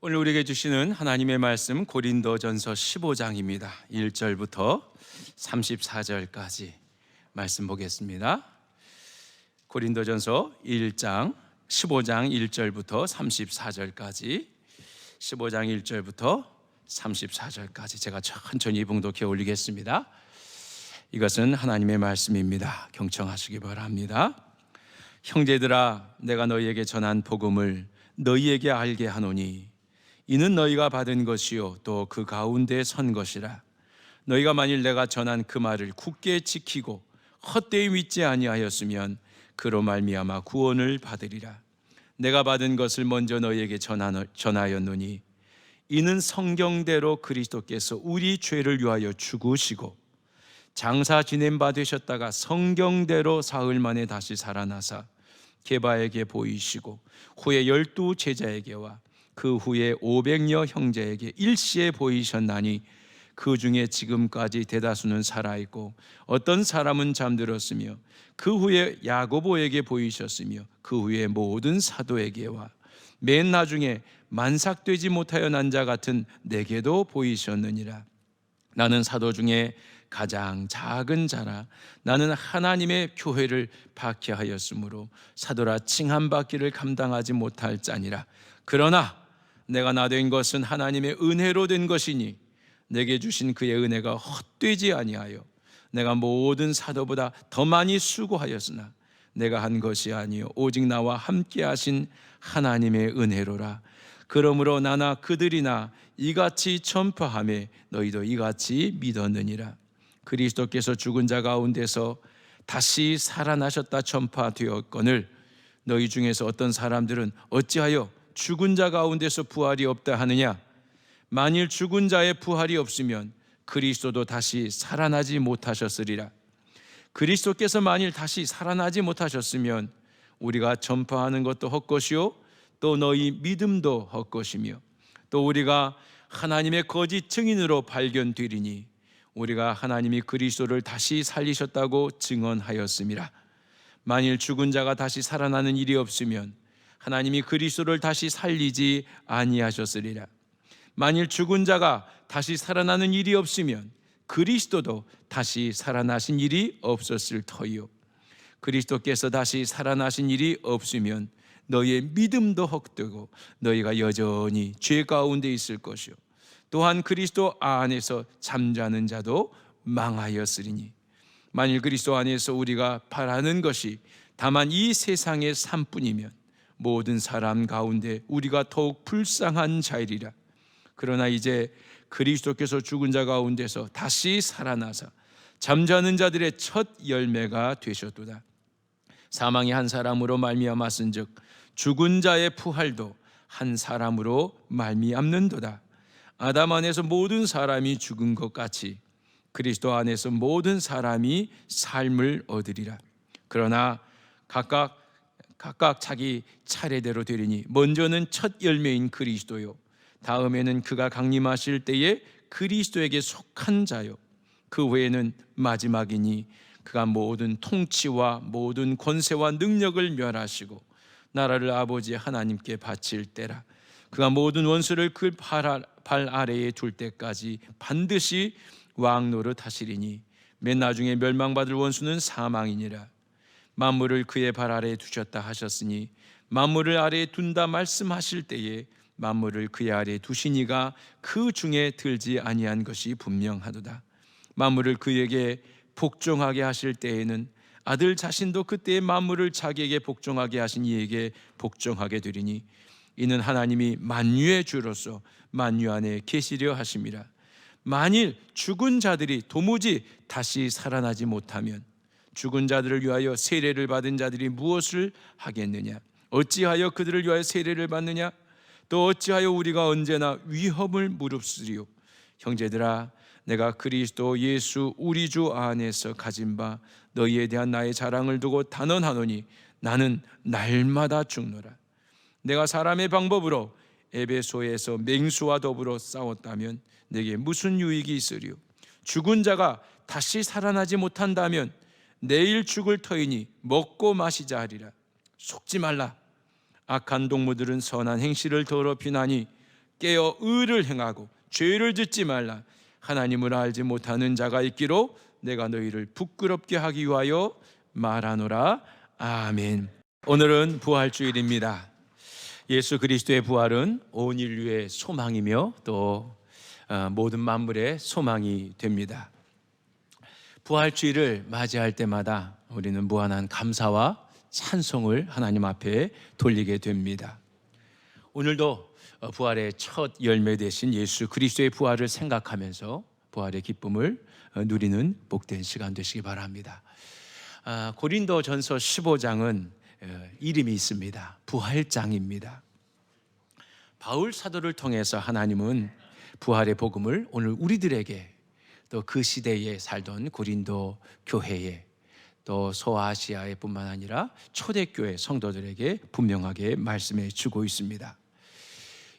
오늘 우리에게 주시는 하나님의 말씀 고린도전서 15장입니다. 1절부터 34절까지 말씀 보겠습니다. 고린도전서 1장 15장 1절부터 34절까지 15장 1절부터 34절까지 제가 천천히 봉독해 올리겠습니다. 이것은 하나님의 말씀입니다. 경청하시기 바랍니다. 형제들아, 내가 너희에게 전한 복음을 너희에게 알게 하노니 이는 너희가 받은 것이요 또 그 가운데 선 것이라. 너희가 만일 내가 전한 그 말을 굳게 지키고 헛되이 믿지 아니하였으면 그로 말미암아 구원을 받으리라. 내가 받은 것을 먼저 너희에게 전하였노니 이는 성경대로 그리스도께서 우리 죄를 위하여 죽으시고 장사 지낸 바 되셨다가 성경대로 사흘 만에 다시 살아나사 게바에게 보이시고 후에 12 제자에게와 그 후에 500여 형제에게 일시에 보이셨나니 그 중에 지금까지 대다수는 살아있고 어떤 사람은 잠들었으며 그 후에 야고보에게 보이셨으며 그 후에 모든 사도에게와 맨 나중에 만삭되지 못하여 난 자 같은 내게도 보이셨느니라. 나는 사도 중에 가장 작은 자라. 나는 하나님의 교회를 박해하였으므로 사도라 칭함받기를 감당하지 못할 자니라. 그러나 내가 나 된 것은 하나님의 은혜로 된 것이니 내게 주신 그의 은혜가 헛되지 아니하여 내가 모든 사도보다 더 많이 수고하였으나 내가 한 것이 아니요 오직 나와 함께 하신 하나님의 은혜로라. 그러므로 나나 그들이나 이같이 전파하며 너희도 이같이 믿었느니라. 그리스도께서 죽은 자 가운데서 다시 살아나셨다 전파되었거늘 너희 중에서 어떤 사람들은 어찌하여 죽은 자 가운데서 부활이 없다 하느냐? 만일 죽은 자의 부활이 없으면 그리스도도 다시 살아나지 못하셨으리라. 그리스도께서 만일 다시 살아나지 못하셨으면 우리가 전파하는 것도 헛것이요 또 너희 믿음도 헛것이며 또 우리가 하나님의 거짓 증인으로 발견되리니 우리가 하나님이 그리스도를 다시 살리셨다고 증언하였음이라. 만일 죽은 자가 다시 살아나는 일이 없으면 하나님이 그리스도를 다시 살리지 아니하셨으리라. 만일 죽은 자가 다시 살아나는 일이 없으면 그리스도도 다시 살아나신 일이 없었을 터이요 그리스도께서 다시 살아나신 일이 없으면 너희의 믿음도 헛되고 너희가 여전히 죄 가운데 있을 것이요 또한 그리스도 안에서 잠자는 자도 망하였으리니 만일 그리스도 안에서 우리가 바라는 것이 다만 이 세상의 삶뿐이면 모든 사람 가운데 우리가 더욱 불쌍한 자이리라. 그러나 이제 그리스도께서 죽은 자 가운데서 다시 살아나사 잠자는 자들의 첫 열매가 되셨도다. 사망이 한 사람으로 말미암았은즉 죽은 자의 부활도 한 사람으로 말미암는도다. 아담 안에서 모든 사람이 죽은 것 같이 그리스도 안에서 모든 사람이 삶을 얻으리라. 그러나 각각 자기 차례대로 되리니 먼저는 첫 열매인 그리스도요 다음에는 그가 강림하실 때에 그리스도에게 속한 자요 그 후에는 마지막이니 그가 모든 통치와 모든 권세와 능력을 멸하시고 나라를 아버지 하나님께 바칠 때라. 그가 모든 원수를 그 발 아래에 둘 때까지 반드시 왕노릇 하시리니 맨 나중에 멸망받을 원수는 사망이니라. 만물을 그의 발 아래에 두셨다 하셨으니 만물을 아래에 둔다 말씀하실 때에 만물을 그의 아래에 두시니가 그 중에 들지 아니한 것이 분명하도다. 만물을 그에게 복종하게 하실 때에는 아들 자신도 그때의 만물을 자기에게 복종하게 하신 이에게 복종하게 되리니 이는 하나님이 만유의 주로서 만유 안에 계시려 하심이라. 만일 죽은 자들이 도무지 다시 살아나지 못하면 죽은 자들을 위하여 세례를 받은 자들이 무엇을 하겠느냐? 어찌하여 그들을 위하여 세례를 받느냐? 또 어찌하여 우리가 언제나 위험을 무릅쓰리요? 형제들아, 내가 그리스도 예수 우리 주 안에서 가진 바 너희에 대한 나의 자랑을 두고 단언하노니 나는 날마다 죽노라. 내가 사람의 방법으로 에베소에서 맹수와 더불어 싸웠다면 내게 무슨 유익이 있으리요? 죽은 자가 다시 살아나지 못한다면 내일 죽을 터이니 먹고 마시자 하리라. 속지 말라. 악한 동무들은 선한 행실을 더럽히나니 깨어 의를 행하고 죄를 짓지 말라. 하나님을 알지 못하는 자가 있기로 내가 너희를 부끄럽게 하기 위하여 말하노라. 아멘. 오늘은 부활주일입니다. 예수 그리스도의 부활은 온 인류의 소망이며 또 모든 만물의 소망이 됩니다. 부활주일을 맞이할 때마다 우리는 무한한 감사와 찬송을 하나님 앞에 돌리게 됩니다. 오늘도 부활의 첫 열매 되신 예수 그리스도의 부활을 생각하면서 부활의 기쁨을 누리는 복된 시간 되시기 바랍니다. 고린도전서 15장은 이름이 있습니다. 부활장입니다. 바울 사도를 통해서 하나님은 부활의 복음을 오늘 우리들에게 또 그 시대에 살던 고린도 교회에 또 소아시아에 뿐만 아니라 초대교회 성도들에게 분명하게 말씀해 주고 있습니다.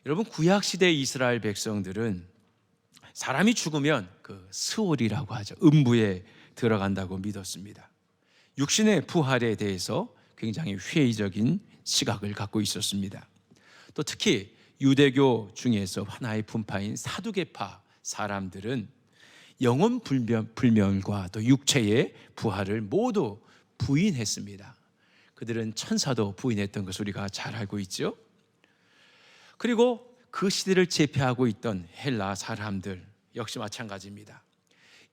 여러분, 구약시대 이스라엘 백성들은 사람이 죽으면 그 스올이라고 하죠. 음부에 들어간다고 믿었습니다. 육신의 부활에 대해서 굉장히 회의적인 시각을 갖고 있었습니다. 또 특히 유대교 중에서 하나의 분파인 사두개파 사람들은 영혼 불멸과 또 육체의 부활을 모두 부인했습니다. 그들은 천사도 부인했던 것을 우리가 잘 알고 있죠. 그리고 그 시대를 제패하고 있던 헬라 사람들 역시 마찬가지입니다.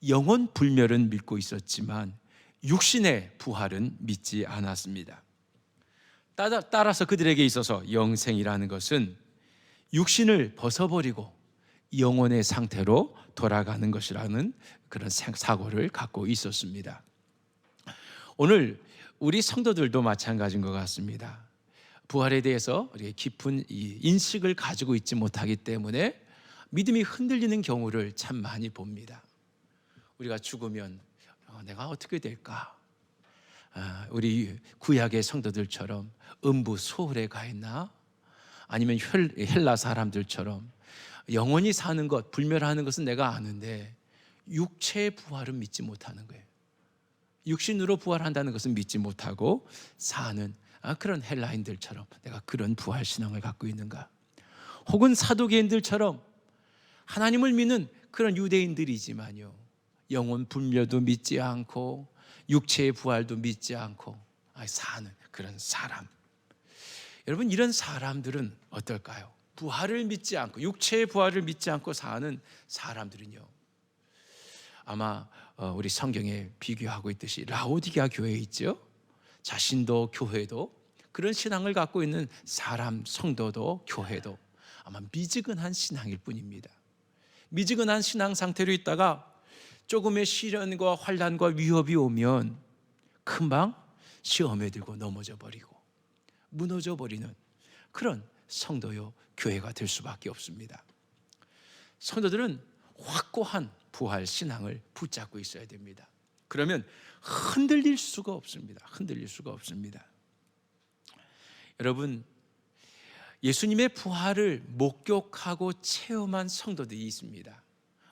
영혼 불멸은 믿고 있었지만 육신의 부활은 믿지 않았습니다. 따라서 그들에게 있어서 영생이라는 것은 육신을 벗어버리고 영혼의 상태로 돌아가는 것이라는 그런 사고를 갖고 있었습니다. 오늘 우리 성도들도 마찬가지인 것 같습니다. 부활에 대해서 우리가 깊은 인식을 가지고 있지 못하기 때문에 믿음이 흔들리는 경우를 참 많이 봅니다. 우리가 죽으면 내가 어떻게 될까? 우리 구약의 성도들처럼 음부 소홀에 가 있나? 아니면 헬라 사람들처럼 영원히 사는 것, 불멸하는 것은 내가 아는데 육체의 부활은 믿지 못하는 거예요. 육신으로 부활한다는 것은 믿지 못하고 사는 그런 헬라인들처럼 내가 그런 부활 신앙을 갖고 있는가? 혹은 사두개인들처럼 하나님을 믿는 그런 유대인들이지만요, 영혼 불멸도 믿지 않고 육체의 부활도 믿지 않고 사는 그런 사람. 여러분, 이런 사람들은 어떨까요? 부활을 믿지 않고 육체의 부활을 믿지 않고 사는 사람들은요, 아마 우리 성경에 비교하고 있듯이 라오디게아 교회에 있죠. 자신도 교회도 그런 신앙을 갖고 있는 사람, 성도도 교회도 아마 미지근한 신앙일 뿐입니다. 미지근한 신앙 상태로 있다가 조금의 시련과 환난과 위협이 오면 금방 시험에 들고 넘어져 버리고 무너져 버리는 그런 성도요 교회가 될 수밖에 없습니다. 성도들은 확고한 부활 신앙을 붙잡고 있어야 됩니다. 그러면 흔들릴 수가 없습니다. 흔들릴 수가 없습니다. 여러분, 예수님의 부활을 목격하고 체험한 성도들이 있습니다.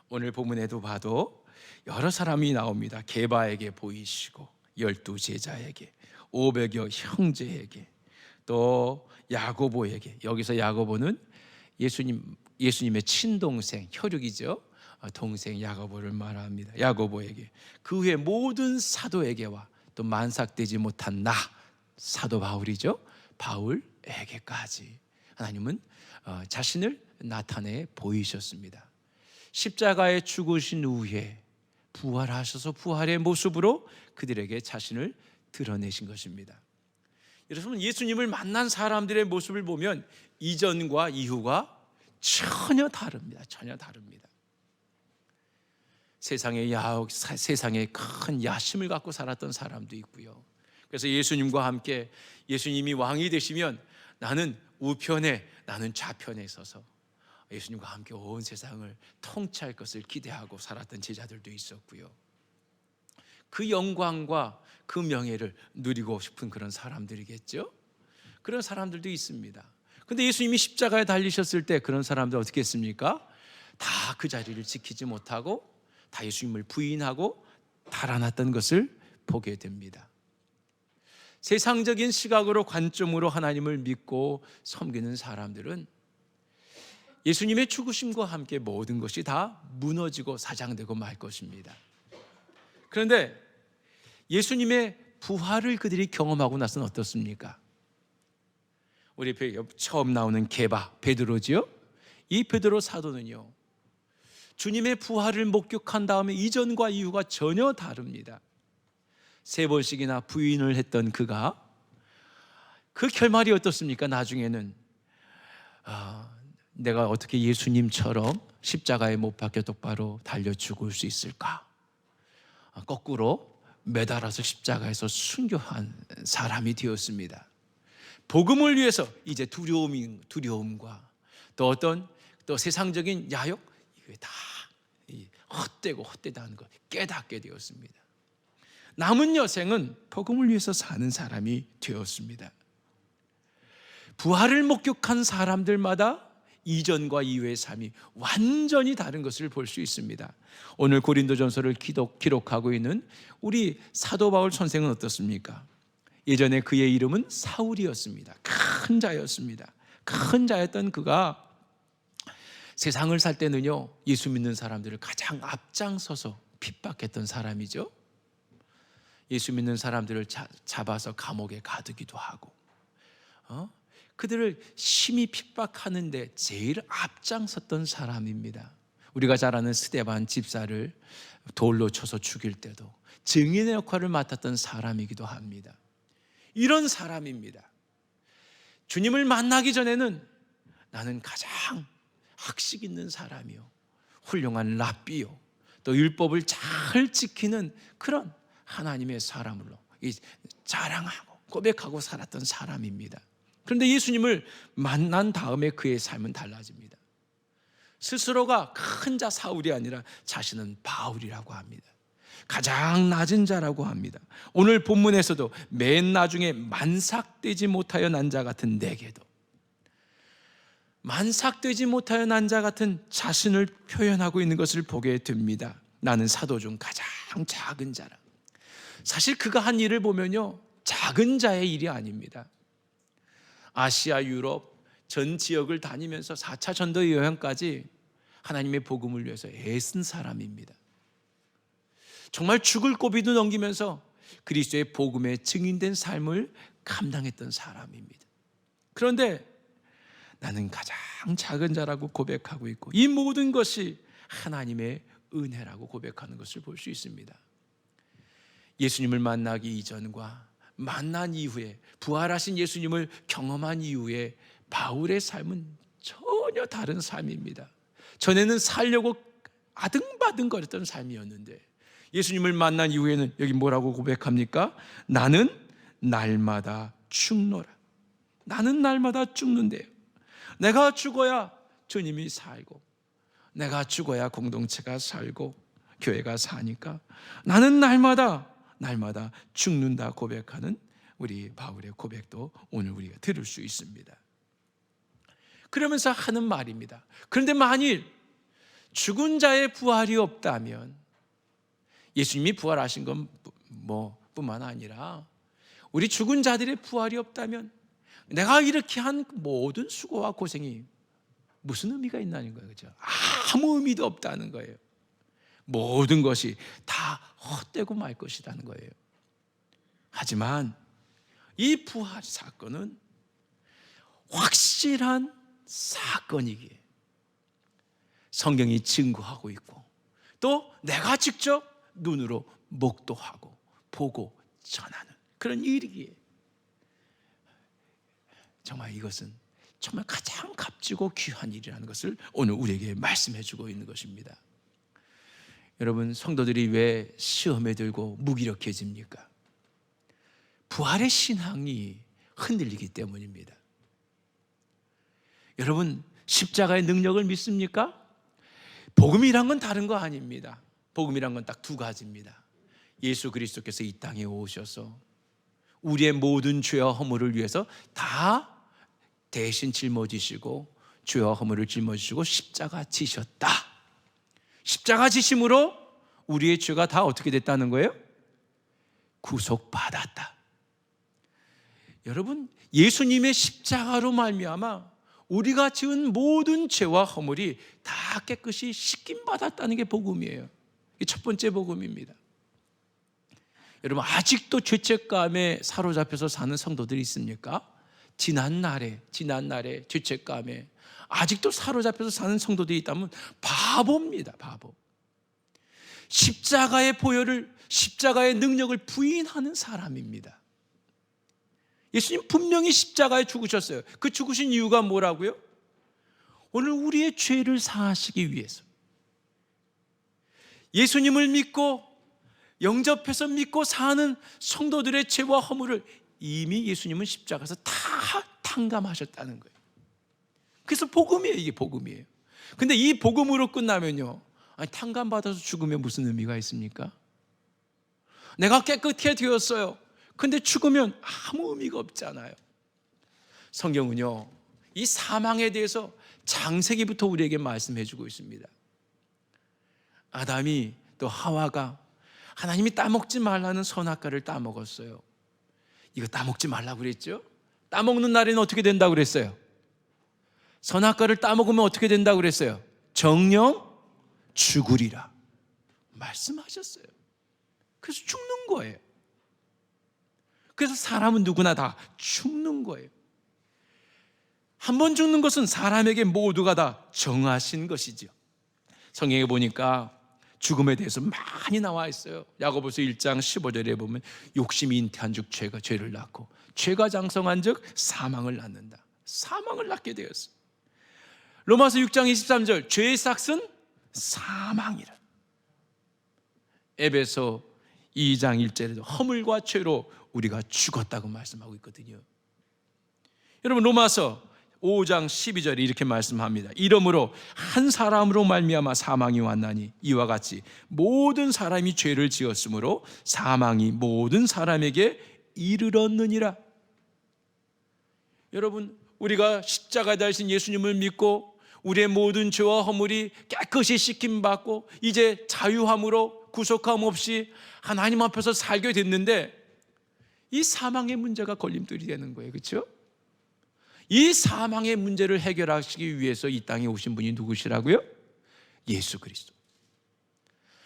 오늘 본문에도 봐도 여러 사람이 나옵니다. 게바에게 보이시고 12 제자에게 500여 형제에게 또 야고보에게, 여기서 야고보는 예수님의 친동생, 혈육이죠. 동생 야고보를 말합니다. 야고보에게, 그 후에 모든 사도에게와 또 만삭되지 못한 나, 사도 바울이죠. 바울에게까지 하나님은 자신을 나타내 보이셨습니다. 십자가에 죽으신 후에 부활하셔서 부활의 모습으로 그들에게 자신을 드러내신 것입니다. 여러분, 예수님을 만난 사람들의 모습을 보면 이전과 이후가 전혀 다릅니다. 전혀 다릅니다. 세상에 큰 야심을 갖고 살았던 사람도 있고요. 그래서 예수님과 함께 예수님이 왕이 되시면 나는 우편에, 나는 좌편에 서서 예수님과 함께 온 세상을 통치할 것을 기대하고 살았던 제자들도 있었고요. 그 영광과 그 명예를 누리고 싶은 그런 사람들이겠죠. 그런 사람들도 있습니다. 근데 예수님이 십자가에 달리셨을 때 그런 사람들 어떻게 했습니까? 다 그 자리를 지키지 못하고 다 예수님을 부인하고 달아났던 것을 보게 됩니다. 세상적인 시각으로 관점으로 하나님을 믿고 섬기는 사람들은 예수님의 죽으심과 함께 모든 것이 다 무너지고 사장되고 말 것입니다. 그런데 예수님의 부활을 그들이 경험하고 나서는 어떻습니까? 우리 처음 나오는 게바 베드로지요. 이 베드로 사도는요, 주님의 부활을 목격한 다음에 이전과 이후가 전혀 다릅니다. 3번씩이나 부인을 했던 그가 그 결말이 어떻습니까? 나중에는 내가 어떻게 예수님처럼 십자가에 못 박혀 똑바로 달려 죽을 수 있을까? 거꾸로 매달아서 십자가에서 순교한 사람이 되었습니다. 복음을 위해서 이제 두려움과 또 세상적인 야욕, 이게 다 헛되다는 것 깨닫게 되었습니다. 남은 여생은 복음을 위해서 사는 사람이 되었습니다. 부활을 목격한 사람들마다 이전과 이후의 삶이 완전히 다른 것을 볼 수 있습니다. 오늘 고린도전서를 기록하고 있는 우리 사도 바울 선생은 어떻습니까? 예전에 그의 이름은 사울이었습니다. 큰 자였습니다. 큰 자였던 그가 세상을 살 때는요, 예수 믿는 사람들을 가장 앞장서서 핍박했던 사람이죠. 예수 믿는 사람들을 잡아서 감옥에 가두기도 하고, 그들을 심히 핍박하는데 제일 앞장섰던 사람입니다. 우리가 잘 아는 스데반 집사를 돌로 쳐서 죽일 때도 증인의 역할을 맡았던 사람이기도 합니다. 이런 사람입니다. 주님을 만나기 전에는 나는 가장 학식 있는 사람이요, 훌륭한 랍비요, 또 율법을 잘 지키는 그런 하나님의 사람으로 자랑하고 고백하고 살았던 사람입니다. 그런데 예수님을 만난 다음에 그의 삶은 달라집니다. 스스로가 큰 자 사울이 아니라 자신은 바울이라고 합니다. 가장 낮은 자라고 합니다. 오늘 본문에서도 맨 나중에 만삭되지 못하여 난 자 같은 내게도, 만삭되지 못하여 난 자 같은 자신을 표현하고 있는 것을 보게 됩니다. 나는 사도 중 가장 작은 자라. 사실 그가 한 일을 보면요, 작은 자의 일이 아닙니다. 아시아, 유럽 전 지역을 다니면서 4차 전도 여행까지 하나님의 복음을 위해서 애쓴 사람입니다. 정말 죽을 고비도 넘기면서 그리스도의 복음에 증인된 삶을 감당했던 사람입니다. 그런데 나는 가장 작은 자라고 고백하고 있고, 이 모든 것이 하나님의 은혜라고 고백하는 것을 볼 수 있습니다. 예수님을 만나기 이전과 만난 이후에, 부활하신 예수님을 경험한 이후에 바울의 삶은 전혀 다른 삶입니다. 전에는 살려고 아등바등거렸던 삶이었는데 예수님을 만난 이후에는 여기 뭐라고 고백합니까? 나는 날마다 죽노라. 나는 날마다 죽는데요, 내가 죽어야 주님이 살고, 내가 죽어야 공동체가 살고 교회가 사니까 나는 날마다 죽는다 고백하는 우리 바울의 고백도 오늘 우리가 들을 수 있습니다. 그러면서 하는 말입니다. 그런데 만일 죽은 자의 부활이 없다면, 예수님이 부활하신 건 뿐만 아니라 우리 죽은 자들의 부활이 없다면 내가 이렇게 한 모든 수고와 고생이 무슨 의미가 있나는 거예요. 그렇죠? 아무 의미도 없다는 거예요. 모든 것이 다 헛되고 말 것이라는 거예요. 하지만 이 부활 사건은 확실한 사건이기에 성경이 증거하고 있고, 또 내가 직접 눈으로 목도하고 보고 전하는 그런 일이기에 정말 이것은 정말 가장 값지고 귀한 일이라는 것을 오늘 우리에게 말씀해 주고 있는 것입니다. 여러분, 성도들이 왜 시험에 들고 무기력해집니까? 부활의 신앙이 흔들리기 때문입니다. 여러분, 십자가의 능력을 믿습니까? 복음이란 건 다른 거 아닙니다. 복음이란 건 딱 2가지입니다. 예수 그리스도께서 이 땅에 오셔서 우리의 모든 죄와 허물을 위해서 다 대신 짊어지시고, 죄와 허물을 짊어지시고 십자가 지셨다. 십자가 지심으로 우리의 죄가 다 어떻게 됐다는 거예요? 구속받았다. 여러분, 예수님의 십자가로 말미암아 우리가 지은 모든 죄와 허물이 다 깨끗이 씻김 받았다는 게 복음이에요. 이게 첫 번째 복음입니다. 여러분, 아직도 죄책감에 사로잡혀서 사는 성도들이 있습니까? 지난날에 죄책감에 아직도 사로잡혀서 사는 성도들이 있다면 바보입니다. 바보. 십자가의 보혈을, 십자가의 능력을 부인하는 사람입니다. 예수님 분명히 십자가에 죽으셨어요. 그 죽으신 이유가 뭐라고요? 오늘 우리의 죄를 사하시기 위해서. 예수님을 믿고 영접해서 믿고 사는 성도들의 죄와 허물을 이미 예수님은 십자가에서 다 탕감하셨다는 거예요. 그래서 복음이에요. 이게 복음이에요. 근데 이 복음으로 끝나면요, 아니, 탕감받아서 죽으면 무슨 의미가 있습니까? 내가 깨끗해 되었어요. 근데 죽으면 아무 의미가 없잖아요. 성경은요, 이 사망에 대해서 창세기부터 우리에게 말씀해 주고 있습니다. 아담이 또 하와가 하나님이 따먹지 말라는 선악과를 따먹었어요. 이거 따먹지 말라고 그랬죠? 따먹는 날에는 어떻게 된다고 그랬어요? 선악과를 따먹으면 어떻게 된다고 그랬어요? 정령 죽으리라 말씀하셨어요. 그래서 죽는 거예요. 그래서 사람은 누구나 다 죽는 거예요. 한 번 죽는 것은 사람에게 모두가 다 정하신 것이죠. 성경에 보니까 죽음에 대해서 많이 나와 있어요. 야고보서 1장 15절에 보면 욕심이 잉태한 즉 죄를 낳고 죄가 장성한 즉 사망을 낳는다. 사망을 낳게 되었어요. 로마서 6장 23절 죄의 삭은 사망이라. 에베소 2장 1절에도 허물과 죄로 우리가 죽었다고 말씀하고 있거든요. 여러분, 로마서 5장 12절에 이렇게 말씀합니다. 이러므로 한 사람으로 말미암아 사망이 왔나니 이와 같이 모든 사람이 죄를 지었으므로 사망이 모든 사람에게 이르렀느니라. 여러분, 우리가 십자가에 달리신 예수님을 믿고 우리의 모든 죄와 허물이 깨끗이 씻김받고 이제 자유함으로 구속함 없이 하나님 앞에서 살게 됐는데 이 사망의 문제가 걸림돌이 되는 거예요. 그렇죠? 이 사망의 문제를 해결하시기 위해서 이 땅에 오신 분이 누구시라고요? 예수 그리스도.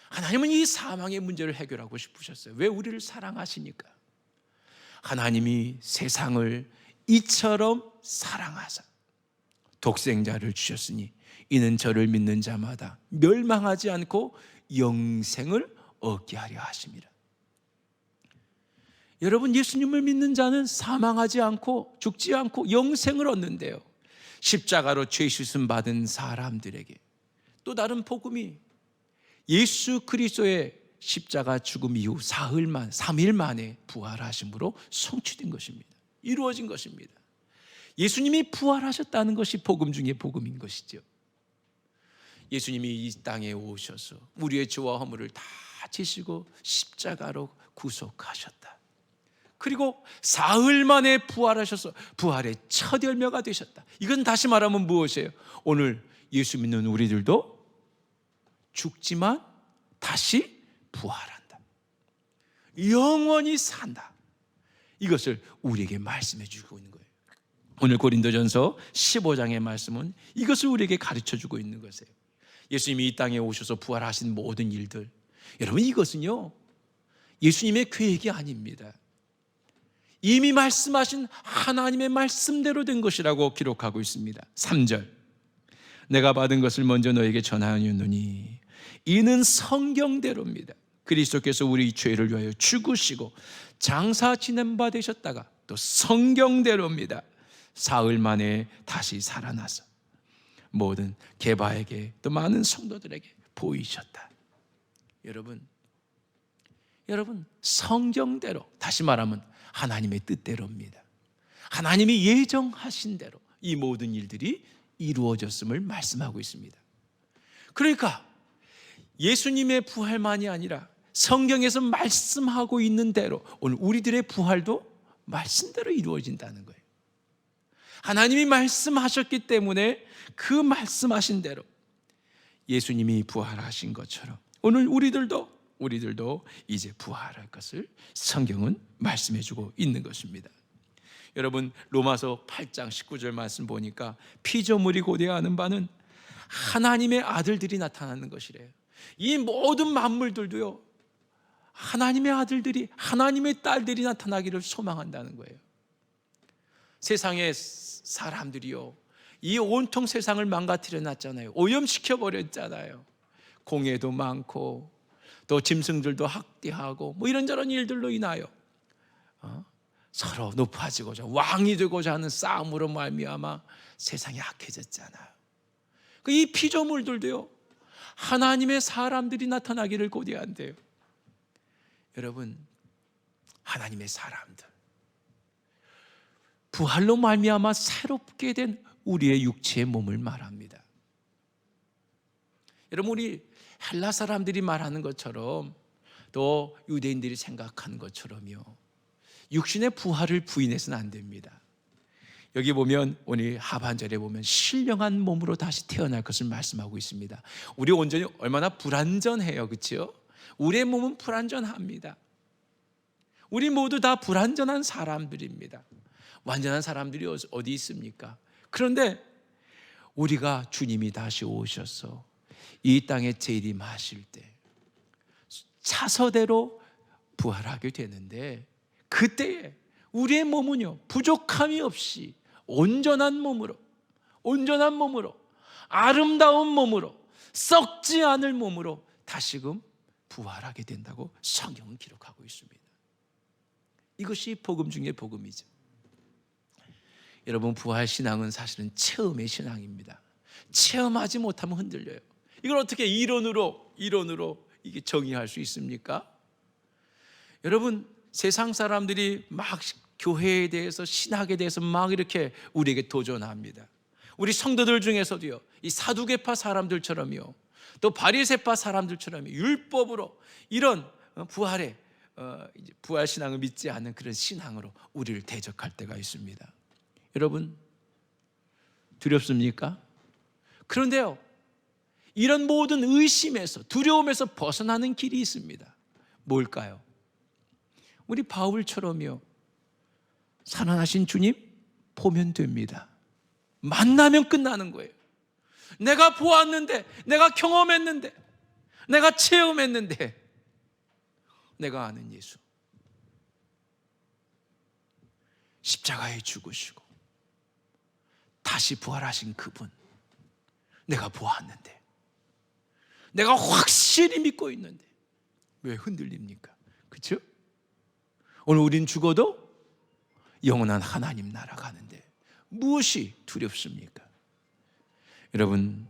하나님은 이 사망의 문제를 해결하고 싶으셨어요. 왜? 우리를 사랑하시니까. 하나님이 세상을 이처럼 사랑하사 독생자를 주셨으니 이는 저를 믿는 자마다 멸망하지 않고 영생을 얻게 하려 하심이라. 여러분, 예수님을 믿는 자는 사망하지 않고 죽지 않고 영생을 얻는데요. 십자가로 죄 씻음 받은 사람들에게 또 다른 복음이 예수 그리스도의 십자가 죽음 이후 3일 만에 부활하심으로 성취된 것입니다. 이루어진 것입니다. 예수님이 부활하셨다는 것이 복음 중에 복음인 것이죠. 예수님이 이 땅에 오셔서 우리의 죄와 허물을 다 지시고 십자가로 구속하셨다. 그리고 사흘 만에 부활하셔서 부활의 첫 열매가 되셨다. 이건 다시 말하면 무엇이에요? 오늘 예수 믿는 우리들도 죽지만 다시 부활한다. 영원히 산다. 이것을 우리에게 말씀해 주고 있는 거예요. 오늘 고린도전서 15장의 말씀은 이것을 우리에게 가르쳐 주고 있는 것이에요. 예수님이 이 땅에 오셔서 부활하신 모든 일들, 여러분, 이것은요 예수님의 계획이 아닙니다. 이미 말씀하신 하나님의 말씀대로 된 것이라고 기록하고 있습니다. 3절, 내가 받은 것을 먼저 너에게 전하였노니 이는 성경대로입니다. 그리스도께서 우리 죄를 위하여 죽으시고 장사 지낸 바 되셨다가 또 성경대로입니다. 사흘 만에 다시 살아나서 모든 게바에게 또 많은 성도들에게 보이셨다. 여러분, 성경대로, 다시 말하면 하나님의 뜻대로입니다. 하나님이 예정하신 대로 이 모든 일들이 이루어졌음을 말씀하고 있습니다. 그러니까 예수님의 부활만이 아니라 성경에서 말씀하고 있는 대로 오늘 우리들의 부활도 말씀대로 이루어진다는 거예요. 하나님이 말씀하셨기 때문에 그 말씀하신 대로 예수님이 부활하신 것처럼 오늘 우리들도 이제 부활할 것을 성경은 말씀해 주고 있는 것입니다. 여러분 로마서 8장 19절 말씀 보니까 피조물이 고대하는 바는 하나님의 아들들이 나타나는 것이래요. 이 모든 만물들도요, 하나님의 아들들이, 하나님의 딸들이 나타나기를 소망한다는 거예요. 세상의 사람들이요, 이 온통 세상을 망가뜨려 놨잖아요. 오염시켜 버렸잖아요. 공해도 많고 또 짐승들도 학대하고 뭐 이런저런 일들로 인하여 서로 높아지고자 왕이 되고자 하는 싸움으로 말미암아 세상이 악해졌잖아요. 이 피조물들도요, 하나님의 사람들이 나타나기를 고대한대요. 여러분, 하나님의 사람들, 부활로 말미암아 새롭게 된 우리의 육체의 몸을 말합니다. 여러분, 우리 헬라 사람들이 말하는 것처럼 또 유대인들이 생각하는 것처럼요, 육신의 부활을 부인해서는 안 됩니다. 여기 보면 오늘 하반절에 보면 신령한 몸으로 다시 태어날 것을 말씀하고 있습니다. 우리 온전히 얼마나 불완전해요, 그렇죠? 우리의 몸은 불완전합니다. 우리 모두 다 불완전한 사람들입니다. 완전한 사람들이 어디 있습니까? 그런데 우리가 주님이 다시 오셔서 이 땅에 재림하실 때 차서대로 부활하게 되는데, 그때에 우리의 몸은요, 부족함이 없이 온전한 몸으로 아름다운 몸으로 썩지 않을 몸으로 다시금 부활하게 된다고 성경은 기록하고 있습니다. 이것이 복음 중에 복음이죠. 여러분, 부활 신앙은 사실은 체험의 신앙입니다. 체험하지 못하면 흔들려요. 이걸 어떻게 이론으로 이게 정의할 수 있습니까? 여러분, 세상 사람들이 막 교회에 대해서, 신학에 대해서 막 이렇게 우리에게 도전합니다. 우리 성도들 중에서도요, 이 사두개파 사람들처럼요, 또 바리새파 사람들처럼 율법으로 이런 부활 신앙을 믿지 않는 그런 신앙으로 우리를 대적할 때가 있습니다. 여러분, 두렵습니까? 그런데요, 이런 모든 의심에서, 두려움에서 벗어나는 길이 있습니다. 뭘까요? 우리 바울처럼요, 살아나신 주님 보면 됩니다. 만나면 끝나는 거예요. 내가 보았는데, 내가 경험했는데, 내가 체험했는데, 내가 아는 예수, 십자가에 죽으시고 다시 부활하신 그분, 내가 보았는데, 내가 확실히 믿고 있는데 왜 흔들립니까? 그렇죠? 오늘 우린 죽어도 영원한 하나님 나라 가는데 무엇이 두렵습니까? 여러분,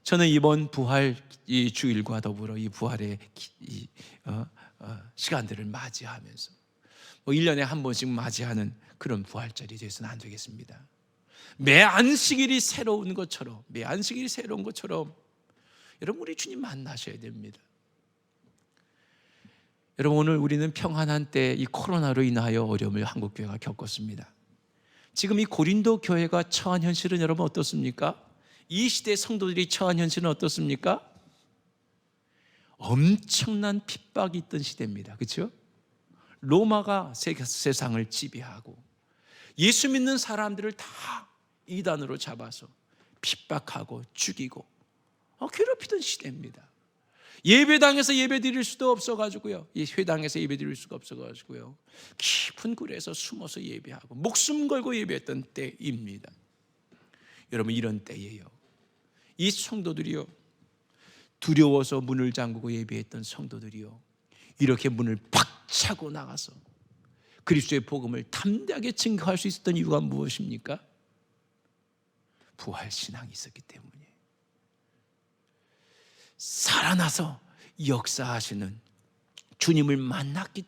저는 이번 부활 이 주일과 더불어 이 부활의 시간들을 맞이하면서 1년에 한 번씩 맞이하는 그런 부활절이 되어서는 안 되겠습니다. 매 안식일이 새로운 것처럼, 여러분, 우리 주님 만나셔야 됩니다. 여러분, 오늘 우리는 평안한 때 이 코로나로 인하여 어려움을 한국교회가 겪었습니다. 지금 이 고린도 교회가 처한 현실은 여러분 어떻습니까? 이 시대 성도들이 처한 현실은 어떻습니까? 엄청난 핍박이 있던 시대입니다. 그렇죠? 로마가 세상을 지배하고 예수 믿는 사람들을 다 이단으로 잡아서 핍박하고 죽이고 괴롭히던 시대입니다. 예배당에서 예배 드릴 수도 없어가지고요, 회당에서 예배 드릴 수가 없어가지고요, 깊은 굴에서 숨어서 예배하고 목숨 걸고 예배했던 때입니다. 여러분, 이런 때예요, 이 성도들이요, 두려워서 문을 잠그고 예배했던 성도들이요, 이렇게 문을 박차고 나가서 그리스도의 복음을 담대하게 증거할 수 있었던 이유가 무엇입니까? 부활신앙이 있었기 때문이에요. 살아나서 역사하시는 주님을 만났기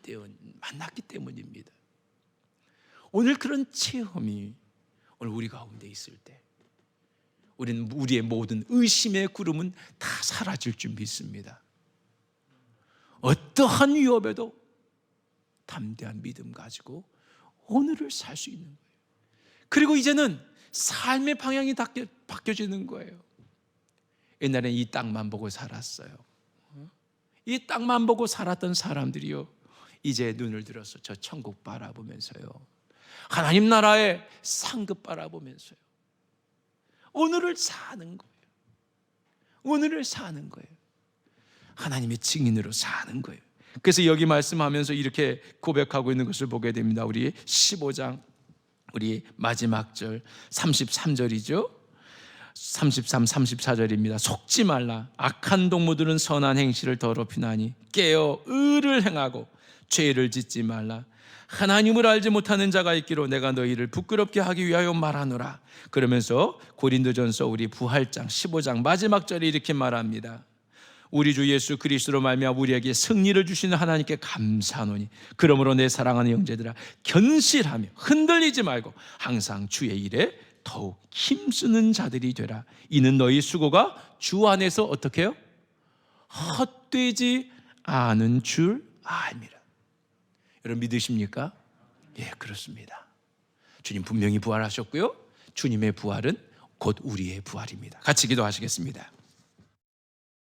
때문입니다. 오늘 그런 체험이 오늘 우리 가운데 있을 때 우리의 모든 의심의 구름은 다 사라질 줄 믿습니다. 어떠한 위협에도 담대한 믿음 가지고 오늘을 살 수 있는 거예요. 그리고 이제는 삶의 방향이 바뀌어지는 거예요. 옛날엔 이 땅만 보고 살았어요. 이 땅만 보고 살았던 사람들이요, 이제 눈을 들어서 저 천국 바라보면서요, 하나님 나라의 상급 바라보면서요. 오늘을 사는 거예요. 오늘을 사는 거예요. 하나님의 증인으로 사는 거예요. 그래서 여기 말씀하면서 이렇게 고백하고 있는 것을 보게 됩니다. 우리 15장 우리 마지막 절 33절이죠. 33, 34절입니다. 속지 말라. 악한 동무들은 선한 행실을 더럽히나니 깨어 의를 행하고 죄를 짓지 말라. 하나님을 알지 못하는 자가 있기로 내가 너희를 부끄럽게 하기 위하여 말하노라. 그러면서 고린도전서 우리 부활장 15장 마지막 절에 이렇게 말합니다. 우리 주 예수 그리스도로 말미암아 우리에게 승리를 주시는 하나님께 감사하노니 그러므로 내 사랑하는 형제들아 견실하며 흔들리지 말고 항상 주의 일에 더욱 힘쓰는 자들이 되라. 이는 너희 수고가 주 안에서 어떻게 해요? 헛되지 않은 줄 압니다. 여러분 믿으십니까? 예, 그렇습니다. 주님 분명히 부활하셨고요. 주님의 부활은 곧 우리의 부활입니다. 같이 기도하시겠습니다.